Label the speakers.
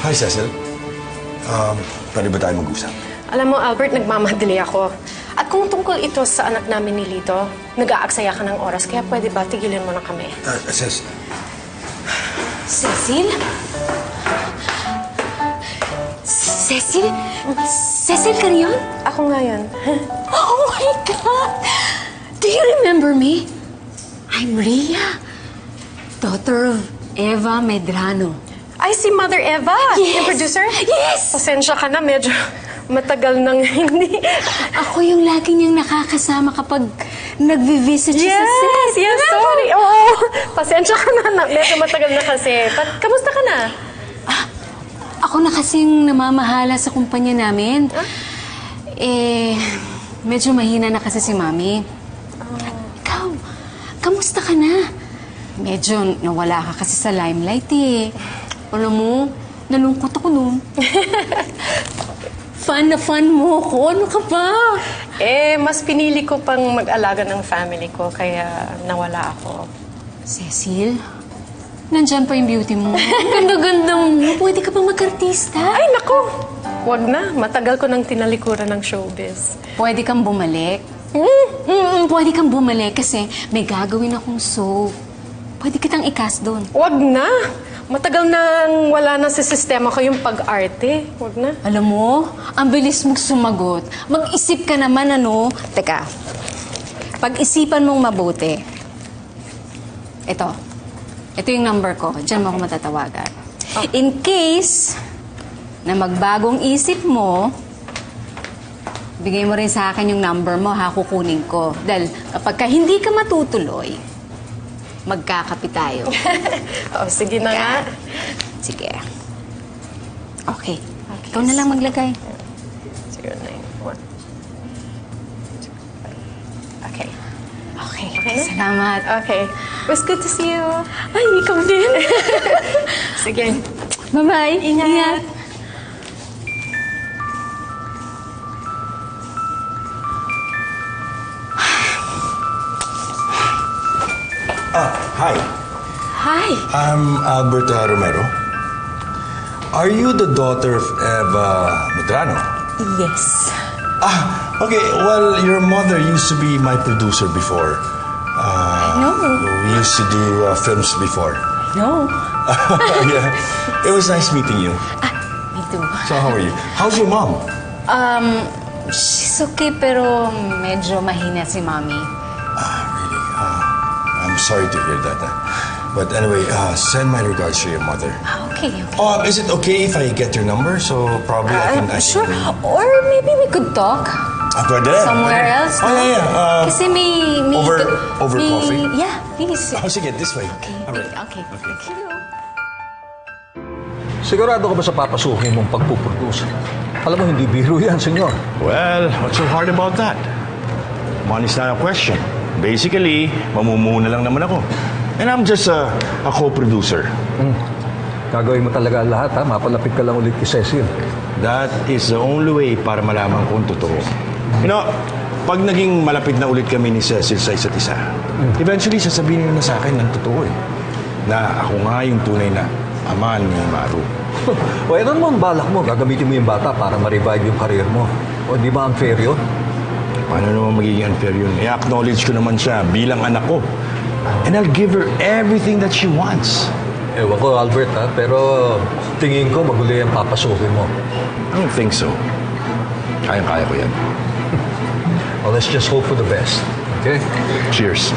Speaker 1: Hi, Cecil. Pwede ba tayo mag-usap?
Speaker 2: Alam mo, Albert, nagmamadali ako. At kung tungkol ito sa anak namin ni Lito, nag-aaksaya ka ng oras, kaya pwede ba tigilin mo na kami?
Speaker 1: Cecil.
Speaker 3: Cecil? Cecil? Cecil Carrion?
Speaker 2: Ako nga yan.
Speaker 3: Oh my God! Do you remember me? I'm Rhea, daughter of Eva Medrano.
Speaker 2: Ay, si Mother Eva!
Speaker 3: Yes!
Speaker 2: Yung producer?
Speaker 3: Yes!
Speaker 2: Pasensya ka na, medyo matagal nang hindi.
Speaker 3: Ako yung lagi niyang nakakasama kapag nagvi-visit siya sa set.
Speaker 2: Yes, sorry. Oo, pasensya ka na. Medyo matagal na kasi. Kamusta ka na?
Speaker 3: Ako na kasing namamahala sa kumpanya namin. Medyo mahina na kasi si Mami. Ikaw, kamusta ka na? Medyo nawala ka kasi sa limelight eh. Alam mo, nalungkot ako noon. Fun na fun mo ako. Ano ka ba?
Speaker 2: Mas pinili ko pang mag-alaga ng family ko, kaya nawala ako.
Speaker 3: Cecil, nandyan pa yung beauty mo. Ang ganda-ganda mo. Pwede ka pang mag-artista.
Speaker 2: Ay, naku! Wag na. Matagal ko nang tinalikuran ng showbiz.
Speaker 3: Pwede kang bumalik. Pwede kang bumalik kasi may gagawin akong soap. Pwede kitang i-cast doon.
Speaker 2: Wag na! Matagal nang wala na sa sistema ko yung pag-arte. Wag na.
Speaker 3: Alam mo, ang bilis mong sumagot. Mag-isip ka naman, ano? Teka, pag-isipan mong mabuti. Ito yung number ko. Diyan mo ako matatawagan. In case na magbagong isip mo, bigay mo rin sa akin yung number mo, ha? Kukunin ko. Dahil kapag ka hindi ka matutuloy, magkakapi tayo.
Speaker 2: Sige na nga.
Speaker 3: Sige. Okay. Ikaw na lang maglagay.
Speaker 2: 091. Okay.
Speaker 3: Okay.
Speaker 2: Okay na?
Speaker 3: Salamat.
Speaker 2: Okay. It was good to see you. Ay, ikaw din. Sige.
Speaker 3: Bye-bye. Ingat.
Speaker 1: Hi.
Speaker 3: Hi.
Speaker 1: I'm Albert Romero. Are you the daughter of Eva Medrano?
Speaker 3: Yes.
Speaker 1: Okay. Well, your mother used to be my producer before.
Speaker 3: No.
Speaker 1: We used to do films before.
Speaker 3: No.
Speaker 1: Yeah. It was nice meeting you.
Speaker 3: Me too.
Speaker 1: So, how are you? How's your mom?
Speaker 3: She's okay pero medyo mahina si Mommy.
Speaker 1: Really? I'm sorry to hear that. But anyway, send my regards to your mother.
Speaker 3: Okay.
Speaker 1: Is it okay if I get your number? So probably I can...
Speaker 3: Sure. Or maybe we could talk
Speaker 1: Pwede.
Speaker 3: somewhere else.
Speaker 1: Oh,
Speaker 3: no?
Speaker 1: yeah.
Speaker 3: Kasi may
Speaker 1: over coffee?
Speaker 3: Yeah, please.
Speaker 1: Sige, this way.
Speaker 3: Okay.
Speaker 1: All right.
Speaker 3: Okay. Thank you.
Speaker 4: Sigurado ka ba sa papasukin mong pagpuproduce? Alam mo, hindi biro yan, senyor.
Speaker 5: Well, what's so hard about that? Money's not a question. Basically, mamumuno lang naman ako. And I'm just a co-producer.
Speaker 4: Gagawin mo talaga ang lahat, ha? Mapalapit ka lang ulit kay Cecil.
Speaker 5: That is the only way para malaman kung totoo. You know, pag naging malapit na ulit kami ni Cecil sa isa't isa, eventually sasabihin niyo na sa akin ng totoo eh. Na ako nga yung tunay na ama ni Maru.
Speaker 4: O, ano naman balak mo? Gagamitin mo yung bata para ma-revive yung career mo. O, di ba unfair yun?
Speaker 5: Paano naman magiging unfair yun? I-acknowledge ko naman siya bilang anak ko. And I'll give her everything that she wants.
Speaker 4: Ewan ko, Albert, ha? Pero tingin ko maguli ang papasukin mo.
Speaker 5: I don't think so. Kayang-kaya ko yan.
Speaker 4: Well, let's just hope for the best. Okay?
Speaker 5: Cheers.